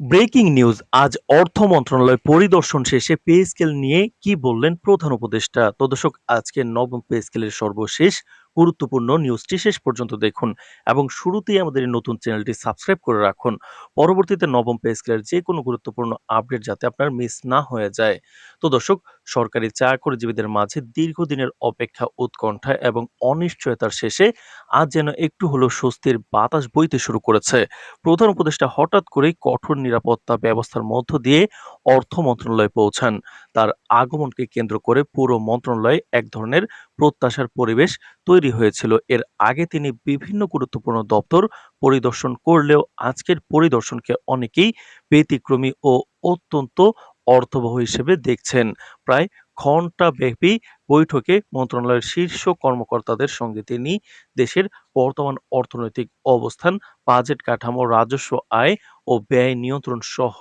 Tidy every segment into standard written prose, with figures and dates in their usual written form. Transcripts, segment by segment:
Breaking news আজ অর্থ মন্ত্রণালয় পরিদর্শন শেষে পে স্কেল নিয়ে কি বললেন প্রধান উপদেষ্টা। তো দর্শক, আজকে নবম পে স্কেলের সর্বশেষ গুরুত্বপূর্ণ নিউজটি শেষ পর্যন্ত দেখুন এবং শুরুতেই আমাদের এই নতুন চ্যানেলটি সাবস্ক্রাইব করে রাখুন। পরবর্তীতে নবম পে স্কেলের যে কোনো গুরুত্বপূর্ণ আপডেট যাতে আপনার মিস না হয়ে যায়। তো দর্শক, সরকারি চাকরিজীবীদের মাঝে দীর্ঘদিনের অপেক্ষা, উৎকণ্ঠা এবং অনিশ্চয়তার শেষে আজ যেন একটু হলেও স্বস্তির বাতাস বইতে শুরু করেছে। প্রধান উপদেষ্টা হঠাৎ করেই কঠোর নিরাপত্তা ব্যবস্থার মধ্য দিয়ে অর্থ মন্ত্রণালয়ে পৌঁছান। তার আগমনকে কেন্দ্র করে পুরো মন্ত্রণালয়ে এক ধরনের প্রত্যাশার পরিবেশ তৈরি হয়েছিল। এর আগে তিনি বিভিন্ন গুরুত্বপূর্ণ দপ্তর পরিদর্শন করলেও আজকের পরিদর্শনকে অনেকেই ব্যতিক্রমী ও অত্যন্ত অর্থবহ হিসেবে দেখছেন। প্রায় ঘণ্টাব্যাপী বৈঠকে মন্ত্রণালয়ের শীর্ষ কর্মকর্তাদের সঙ্গে তিনি দেশের বর্তমান অর্থনৈতিক অবস্থান, বাজেট কাঠামো, রাজস্ব আয় ও ব্যয় নিয়ন্ত্রণ সহ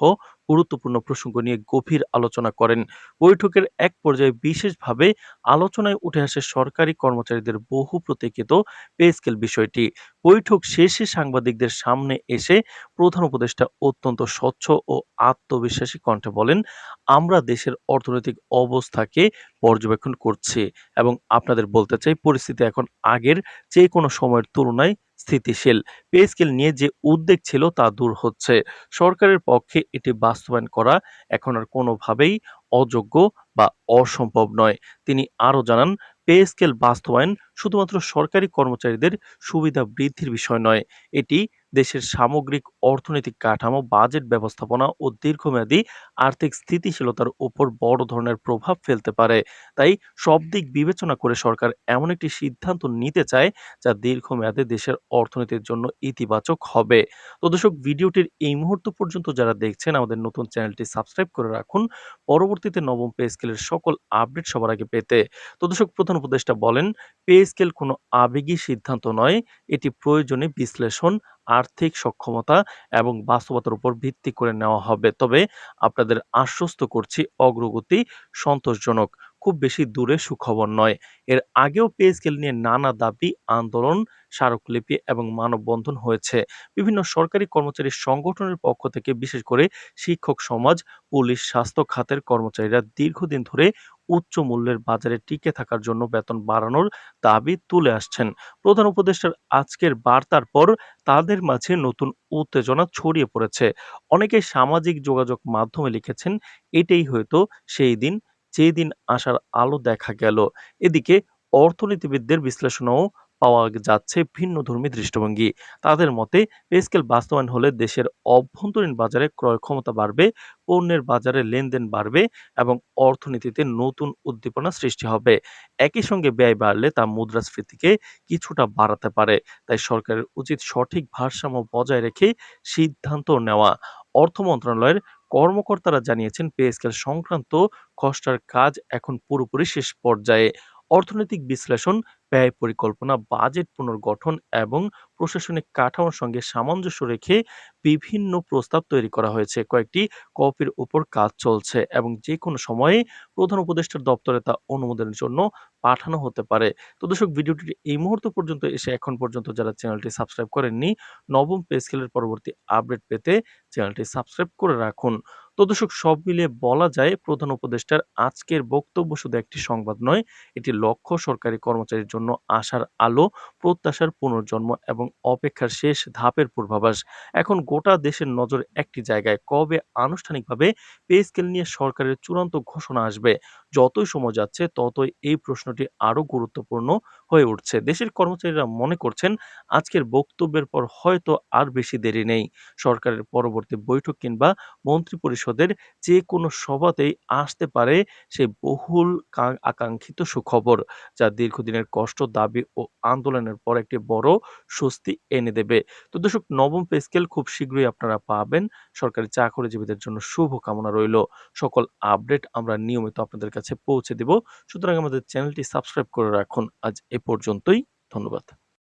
গুরুত্বপূর্ণ প্রসঙ্গ নিয়ে গভীর আলোচনা করেন। বৈঠকের এক পর্যায়ে বিশেষভাবে আলোচনায় উঠে আসে সরকারি কর্মচারীদের বহু প্রতীক্ষিত পে স্কেল বিষয়টি। বৈঠক শেষে সাংবাদিকদের সামনে এসে প্রধান উপদেষ্টা অত্যন্ত স্বচ্ছ ও আত্মবিশ্বাসী কণ্ঠে বলেন, আমরা দেশের অর্থনৈতিক অবস্থাকে পর্যবেক্ষণ করছি এবং আপনাদের বলতে চাই পরিস্থিতি এখন আগের যে কোনো সময়ের তুলনায় স্থিতিশীল। পে স্কেল নিয়ে যে উদ্বেগ ছিল তা দূর হচ্ছে। সরকারের পক্ষে এটি বাস্তবায়ন করা এখন আর কোনোভাবেই অযোগ্য বা অসম্ভব নয়। তিনি আরও জানান, পে স্কেল বাস্তবায়ন শুধুমাত্র সরকারি কর্মচারীদের সুবিধা বৃদ্ধির বিষয় নয়, এটি দেশের সামগ্রিক অর্থনৈতিক কাঠামো, বাজেট ব্যবস্থাপনা ও দীর্ঘমেয়াদী আর্থিক স্থিতিশীলতার উপর বড় ধরনের প্রভাব ফেলতে পারে। তাই সব দিক বিবেচনা করে সরকার এমন একটি সিদ্ধান্ত নিতে চায় যা দীর্ঘমেয়াদে দেশের অর্থনীতির জন্য ইতিবাচক হবে। তো দর্শক, ভিডিওটির এই মুহূর্ত পর্যন্ত যারা দেখছেন আমাদের নতুন চ্যানেলটি সাবস্ক্রাইব করে রাখুন পরবর্তীতে নবম পে স্কেলের সকল আপডেট সবার আগে পেতে। তো দর্শক, প্রধান উপদেষ্টা বলেন, পে স্কেল কোনো আবেগী সিদ্ধান্ত নয়, এটি প্রয়োজনে বিশ্লেষণ, আর্থিক সক্ষমতা এবং বাস্তবতার উপর ভিত্তি করে নেওয়া হবে। তবে আপনাদের আশ্বস্ত করছি, অগ্রগতি সন্তোষজনক, খুব বেশি দূরে সুখবর নয়। এর আগেও পে স্কেল নিয়ে নানা দাবি, আন্দোলন, স্মারকলিপি এবং মানববন্ধন হয়েছে। বিভিন্ন সরকারি কর্মচারী সংগঠনের পক্ষ থেকে, বিশেষ করে শিক্ষক সমাজ, পুলিশ, স্বাস্থ্য খাতের কর্মচারীরা দীর্ঘদিন ধরে উচ্চ মূল্যের বাজারে টিকে থাকার জন্য বেতন বাড়ানোর দাবি তুলে আসছেন। প্রধান উপদেষ্টার আজকের বার্তার পর তাদের মাঝে নতুন উত্তেজনা ছড়িয়ে পড়েছে। অনেকে সামাজিক যোগাযোগ মাধ্যমে লিখেছেন, এটাই হয়তো সেই দিন যেদিন আশার আলো দেখা গেল। এদিকে অর্থনীতিবিদদের বিশ্লেষণেও পাওয়া যাচ্ছে ভিন্নধর্মী দৃষ্টিভঙ্গি। তাদের মতে পে স্কেল বাস্তবায়ন হলে দেশের অভ্যন্তরীণ বাজারে ক্রয় ক্ষমতা বাড়বে, পণ্যের বাজারে লেনদেন বাড়বে এবং অর্থনীতিতে নতুন উদ্দীপনা সৃষ্টি হবে। একই সঙ্গে ব্যয় বাড়লে তা মুদ্রাস্ফীতিকে কিছুটা বাড়াতে পারে। তাই সরকারের উচিত সঠিক ভারসাম্য বজায় রেখে সিদ্ধান্ত নেওয়া। অর্থ মন্ত্রণালয়ের কর্মকর্তারা জানিয়েছেন, পে স্কেল সংক্রান্ত খসড়ার কাজ এখন পুরোপুরি শেষ পর্যায়ে। অর্থনৈতিক বিশ্লেষণ, ব্যয় পরিকল্পনা, বাজেট পুনর্গঠন এবং প্রশাসনিক কাঠামোর সঙ্গে সামঞ্জস্য রেখে বিভিন্ন প্রস্তাব তৈরি করা হয়েছে। কয়েকটি কপির উপর কাজ চলছে এবং যে কোনো সময়ে প্রধান উপদেষ্টার দপ্তরে তা অনুমোদনের জন্য পাঠানো হতে পারে। তো দর্শক, ভিডিওটির এই মুহূর্ত পর্যন্ত এসে এখন পর্যন্ত যারা চ্যানেলটি সাবস্ক্রাইব করেননি, নবম পে স্কেলের পরবর্তী আপডেট পেতে চ্যানেলটি সাবস্ক্রাইব করে রাখুন। তো দর্শক, সব মিলিয়ে বলা যায় প্রধান উপদেষ্টার আজকের বক্তব্য শুধু একটি সংবাদ নয়, এটি লক্ষ্য সরকারি কর্মচারীর জন্য আশার আলো, প্রত্যাশার পুনর্জন্ম এবং অপেক্ষার শেষ ধাপের পূর্বাভাস। এখন গোটা দেশের নজর একটি জায়গায়, কবে আনুষ্ঠানিকভাবে পে স্কেল নিয়ে সরকারের চূড়ান্ত ঘোষণা আসবে। যতই সময় যাচ্ছে ততই এই প্রশ্নটি আরো গুরুত্বপূর্ণ হয়ে উঠছে। দেশের কর্মচারীরা মনে করছেন, আজকের বক্তব্যের পর হয়তো আর বেশি দেরি নেই। সরকারের পরবর্তী বৈঠক কিংবা মন্ত্রিপরিষদের যে কোনো সভাতেই আসতে পারে সেই বহুল আকাঙ্ক্ষিত সুখবর, যা দীর্ঘদিনের কষ্ট, দাবি ও আন্দোলনের পর একটি বড় স্বস্তি এনে দেবে। তো দর্শক, নবম পে স্কেল খুব শীঘ্রই আপনারা পাবেন। সরকারি চাকরিজীবীদের জন্য শুভ কামনা রইল। সকল আপডেট আমরা নিয়মিত আপনাদের কাছে পৌঁছে দিব। সুতরাং আমাদের চ্যানেলটি সাবস্ক্রাইব করে রাখুন। আজ এ পর্যন্তই। ধন্যবাদ।